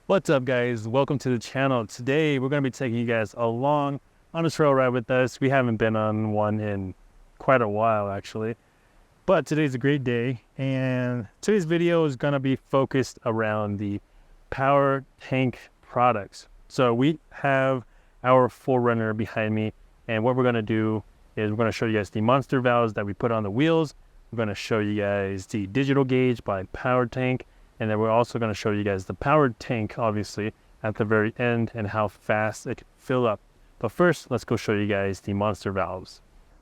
What's up, guys? Welcome to the channel. Today we're going to be taking you guys along on a trail ride with us. We haven't been on one in quite a while, actually, but today's a great day, and today's video is going to be focused around the power tank products. So we have our Forerunner behind me, and what we're going to do is we're going to show you guys the monster valves that we put on the wheels. We're going to show you guys the digital gauge by power tank, and then we're also going to show you guys the powered tank, obviously, at the very end and how fast it can fill up. But first, let's go show you guys the monster valves.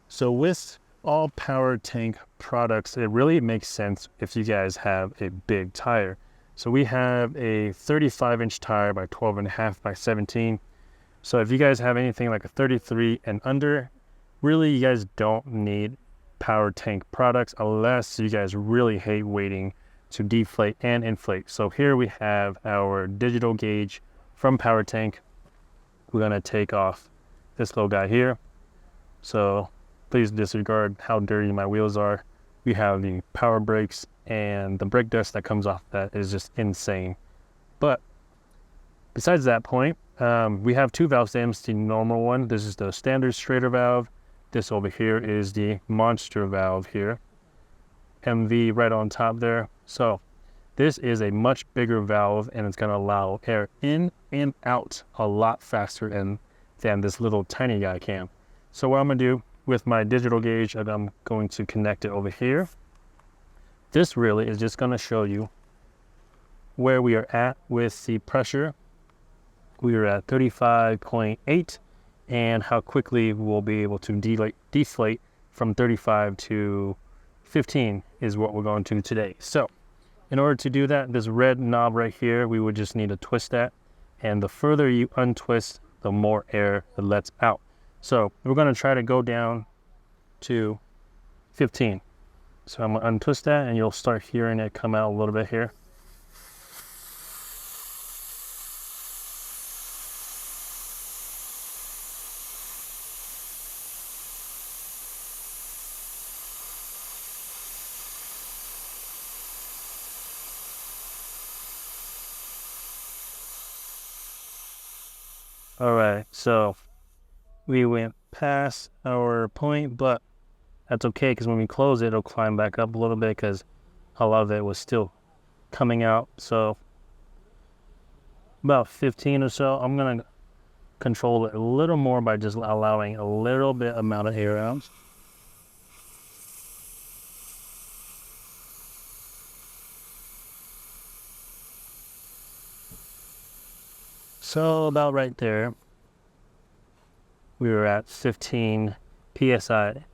So with all powered tank products, it really makes sense if you guys have a big tire. So we have a 35-inch tire by 12.5 by 17. So if you guys have anything like a 33 and under, really you guys don't need powered tank products unless you guys really hate waiting to deflate and inflate. So here we have our digital gauge from power tank. We're going to take off this little guy here. So please disregard how dirty my wheels are. We have the power brakes, and the brake dust that comes off that is just insane. But besides that point, we have two valve stems. The normal one, this is the standard straighter valve. This over here is the monster valve here. MV right on top there. So this is a much bigger valve, and it's going to allow air in and out a lot faster than this little tiny guy can. So what I'm going to do with my digital gauge, I'm going to connect it over here. This really is just going to show you where we are at with the pressure. We are at 35.8, and how quickly we'll be able to deflate from 35 to 15 is what we're going to today. So in order to do that, this red knob right here, we would just need to twist that, and the further you untwist, the more air it lets out. So we're going to try to go down to 15. So I'm going to untwist that, and you'll start hearing it come out a little bit here. All right, so we went past our point, but that's okay, because when we close it, it'll climb back up a little bit because a lot of it was still coming out. So about 15 or so, I'm going to control it a little more by just allowing a little bit amount of air out. So about right there, we were at 15 PSI,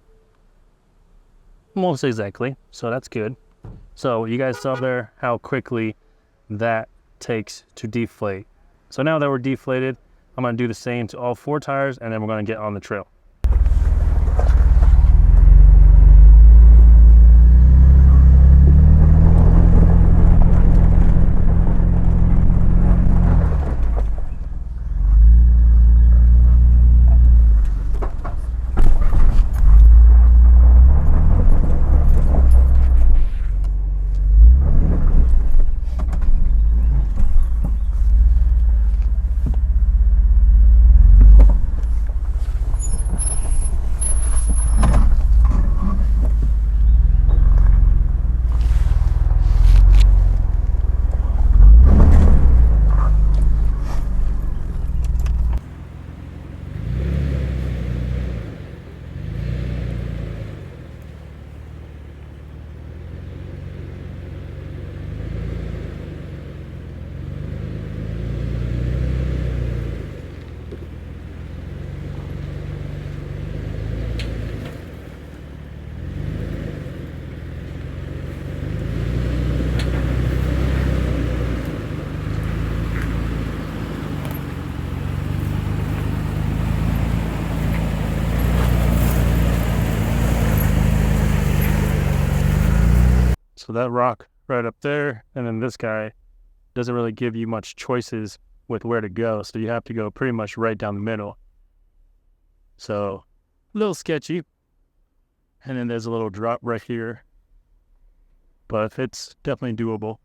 almost exactly, so that's good. So you guys saw there how quickly that takes to deflate. So now that we're deflated, I'm going to do the same to all four tires, and then we're going to get on the trail. So that rock right up there, and then this guy doesn't really give you much choices with where to go. So you have to go pretty much right down the middle. So a little sketchy. And then there's a little drop right here, but it's definitely doable.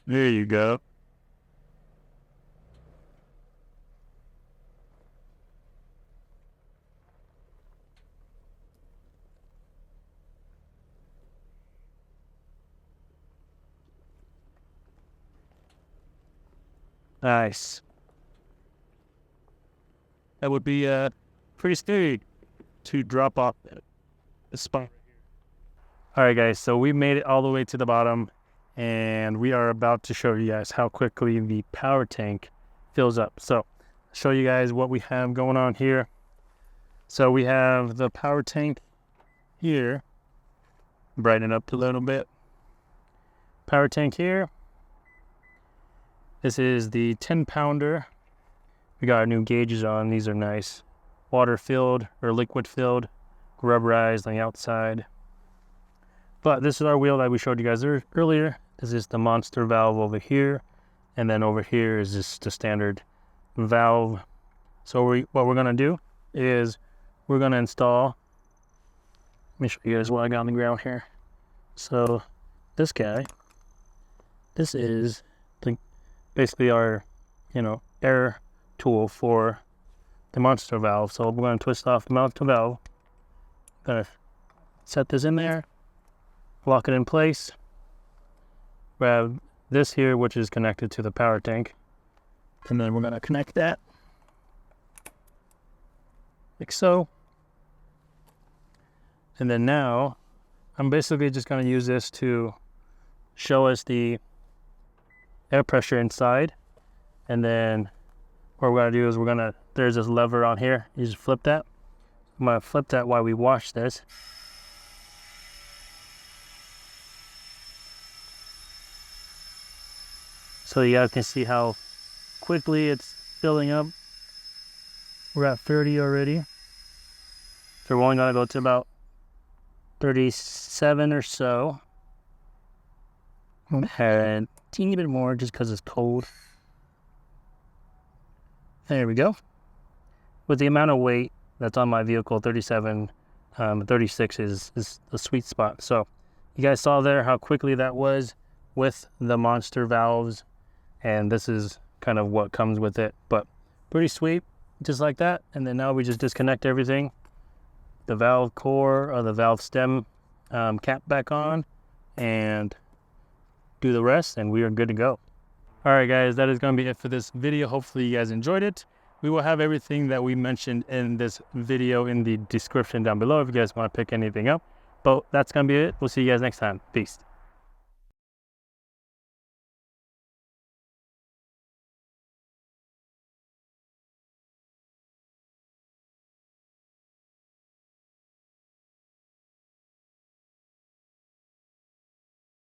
There you go. Nice. That would be pretty scary to drop off the spot. All right, guys, so we made it all the way to the bottom, and we are about to show you guys how quickly the power tank fills up. So show you guys what we have going on here. So we have the power tank here. Brighten it up a little bit. Power tank here. This is the 10-pounder. We got our new gauges on. These are nice. Water filled or liquid filled, rubberized on the outside. But this is our wheel that we showed you guys earlier. This is the monster valve over here. And then over here is just the standard valve. So what we're gonna do is we're gonna install, let me show you guys what I got on the ground here. So this guy, this is basically our, air tool for the monster valve. So we're gonna twist off the monster valve. Gonna set this in there, lock it in place. Grab this here, which is connected to the power tank. And then we're gonna connect that like so. And then now I'm basically just gonna use this to show us the air pressure inside. And then what we're gonna do is there's this lever on here. You just flip that. I'm gonna flip that while we wash this. So you guys can see how quickly it's filling up. We're at 30 already. So we're only gonna go to about 37 or so. And a teeny bit more just because it's cold. There we go. With the amount of weight that's on my vehicle, 37, 36 is the sweet spot. So you guys saw there how quickly that was with the monster valves. And this is kind of what comes with it, but pretty sweet, just like that. And then now we just disconnect everything. The valve core or the valve stem cap back on and do the rest, and we are good to go. All right, guys, that is going to be it for this video. Hopefully you guys enjoyed it. We will have everything that we mentioned in this video in the description down below if you guys want to pick anything up. But that's going to be it. We'll see you guys next time. Peace.